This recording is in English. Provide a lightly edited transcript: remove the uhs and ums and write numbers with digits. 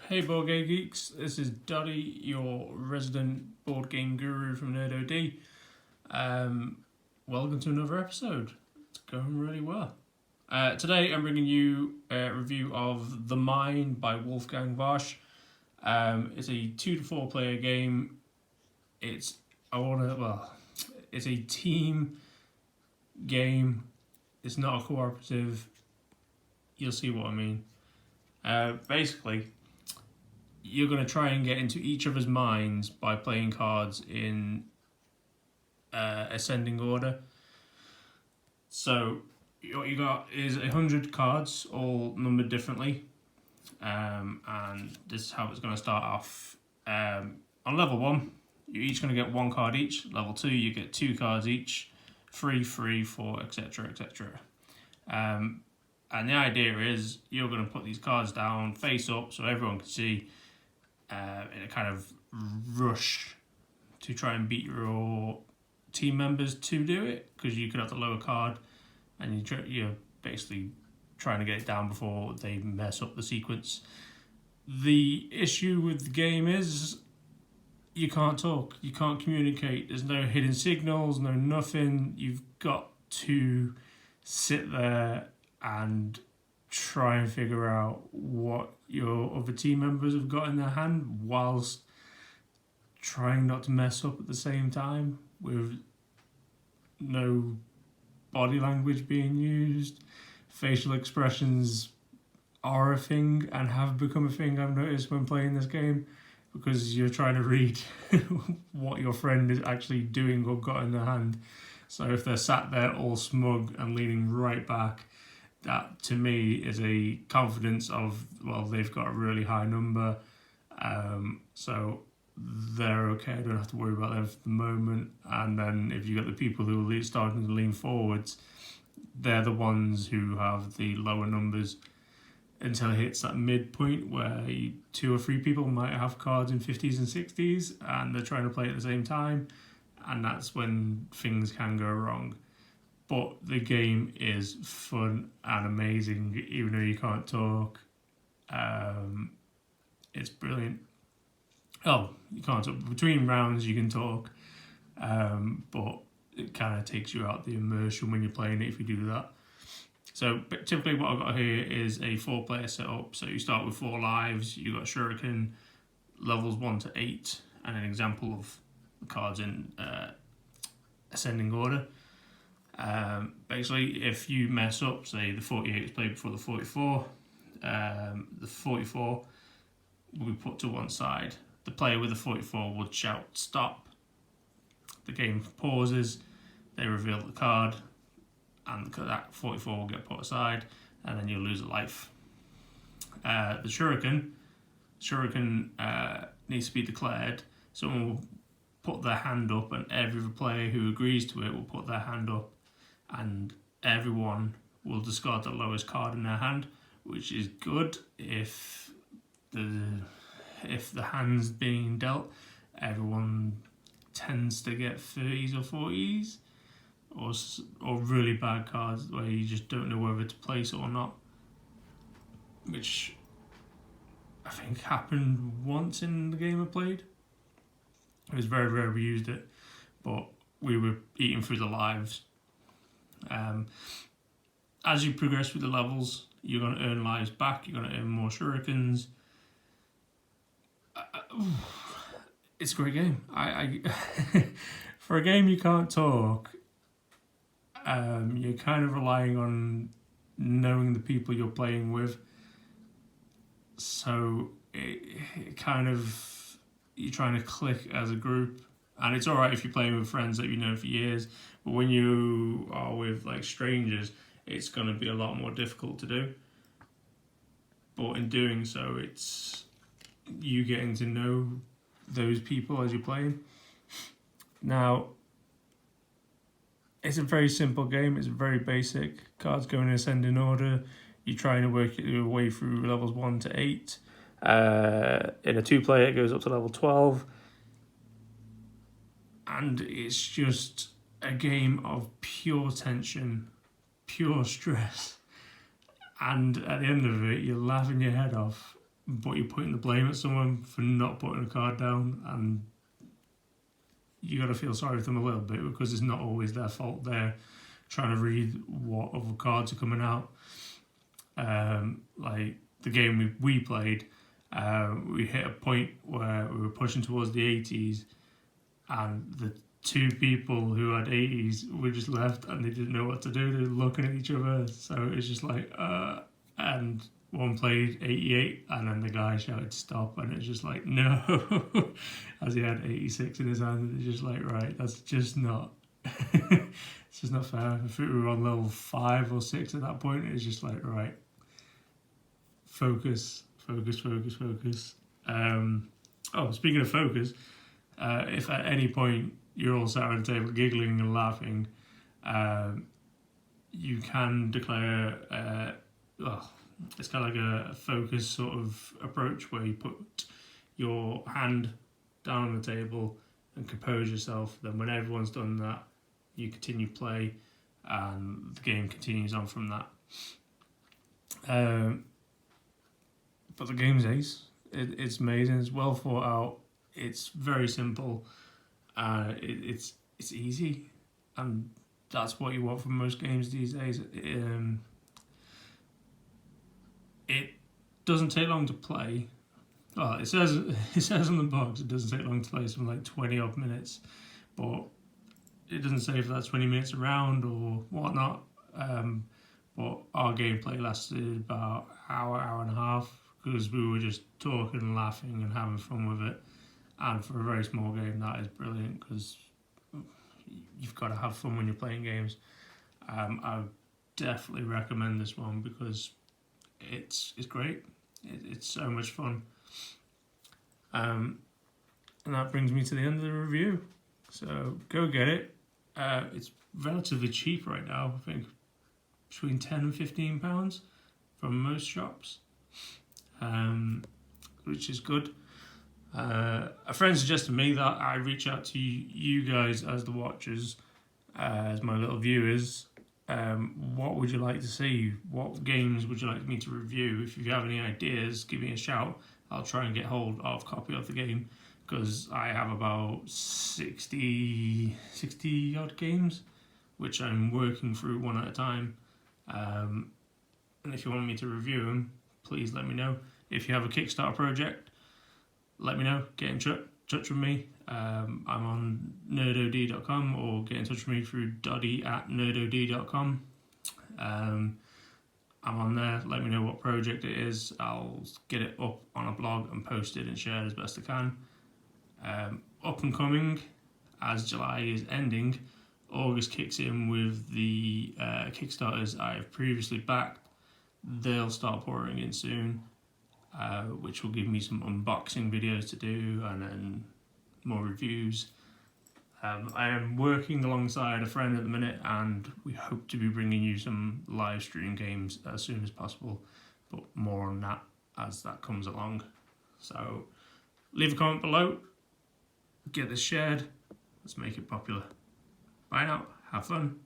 Hey board game geeks, this is Duddy, your resident board game guru from NerdOD. Welcome to another episode. It's going really well. Today I'm bringing you a review of The Mine by Wolfgang Warsch. It's a 2 to 4 player game. It's a team game. It's not a cooperative. You'll see what I mean. Basically, you're going to try and get into each other's minds by playing cards in ascending order. So what you got is 100 cards, all numbered differently, and this is how it's going to start off. On level 1, you're each going to get 1 card each. Level 2, you get 2 cards each. 3, 4, etc., etc. And the idea is you're going to put these cards down face up so everyone can see, in a kind of rush to try and beat your team members to do it, because you could have the lower card and you're basically trying to get it down before they mess up the sequence. The issue with the game is you can't talk, you can't communicate, there's no hidden signals, no nothing. You've got to sit there and try and figure out what your other team members have got in their hand whilst trying not to mess up at the same time, with no body language being used. Facial expressions are a thing and have become a thing, I've noticed, when playing this game, because you're trying to read what your friend is actually doing or got in their hand. So if they're sat there all smug and leaning right back, that to me is a confidence of, well, they've got a really high number, so they're okay, I don't have to worry about them for the moment. And then if you got the people who are starting to lean forwards, they're the ones who have the lower numbers until it hits that midpoint where 2 or 3 people might have cards in 50s and 60s and they're trying to play at the same time, and that's when things can go wrong. But the game is fun and amazing, even though you can't talk. It's brilliant. Oh, you can't talk. Between rounds you can talk, but it kind of takes you out the immersion when you're playing it if you do that. So typically what I've got here is a 4-player setup. So you start with 4 lives, you've got Shuriken, levels 1 to 8, and an example of the cards in ascending order. Basically, if you mess up, say the 48 is played before the 44, the 44 will be put to one side. The player with the 44 would shout stop. The game pauses, they reveal the card, and that 44 will get put aside, and then you'll lose a life. The Shuriken needs to be declared. Someone will put their hand up, and every player who agrees to it will put their hand up, and everyone will discard the lowest card in their hand, which is good if the hand's being dealt. Everyone tends to get 30s or 40s, or really bad cards where you just don't know whether to place it or not, which I think happened once in the game I played. It was very rare we used it, but we were eating through the lives. As you progress through the levels, you're going to earn lives back, you're going to earn more shurikens. It's a great game. I for a game you can't talk, you're kind of relying on knowing the people you're playing with. So it kind of, you're trying to click as a group, and it's alright if you're playing with friends that you know for years, but when you are with like strangers, it's going to be a lot more difficult to do. But in doing so, it's you getting to know those people as you're playing. Now, it's a very simple game. It's very basic. Cards go in ascending order. You're trying to work your way through levels 1 to 8. In a 2-player, it goes up to level 12. And it's just a game of pure tension, pure stress. And at the end of it, you're laughing your head off but you're putting the blame at someone for not putting a card down, and you got to feel sorry for them a little bit because it's not always their fault. They're trying to read what other cards are coming out. Like the game we played, we hit a point where we were pushing towards the 80s, and the two people who had 80s were just left and they didn't know what to do. They were looking at each other, so it was just like, and one played 88, and then the guy shouted stop, and it was just like, no, as he had 86 in his hand. It's just like, right, that's just not, it's just not fair. I think we were on level 5 or 6 at that point. It was just like, right, focus. Speaking of focus, if at any point you're all sat around the table giggling and laughing, you can declare, it's kind of like a focus sort of approach where you put your hand down on the table and compose yourself. Then when everyone's done that, you continue play and the game continues on from that. But the game's ace. It's amazing. It's well thought out. It's very simple. It's easy, and that's what you want from most games these days. It doesn't take long to play. Well, it says on the box it doesn't take long to play, something like 20 odd minutes, but it doesn't say if that's 20 minutes around or whatnot. But our gameplay lasted about hour and a half because we were just talking and laughing and having fun with it. And for a very small game, that is brilliant because you've got to have fun when you're playing games. I would definitely recommend this one because it's great. It's so much fun. And that brings me to the end of the review. So go get it. It's relatively cheap right now. I think between £10 and £15 from most shops, which is good. A friend suggested me that I reach out to you guys as the watchers, as my little viewers. What would you like to see? What games would you like me to review? If you have any ideas, give me a shout. I'll try and get hold of a copy of the game because I have about 60 odd games, which I'm working through one at a time. And if you want me to review them, please let me know. If you have a Kickstarter project, let me know. Get in touch with me. I'm on nerdod.com or get in touch with me through doddy@nerdod.com. I'm on there. Let me know what project it is. I'll get it up on a blog and post it and share it as best I can. Up and coming, as July is ending, August kicks in with the Kickstarters I have previously backed. They'll start pouring in soon, which will give me some unboxing videos to do and then more reviews. I am working alongside a friend at the minute and we hope to be bringing you some live stream games as soon as possible, but more on that as that comes along. So leave a comment below, get this shared, let's make it popular. Bye now, have fun.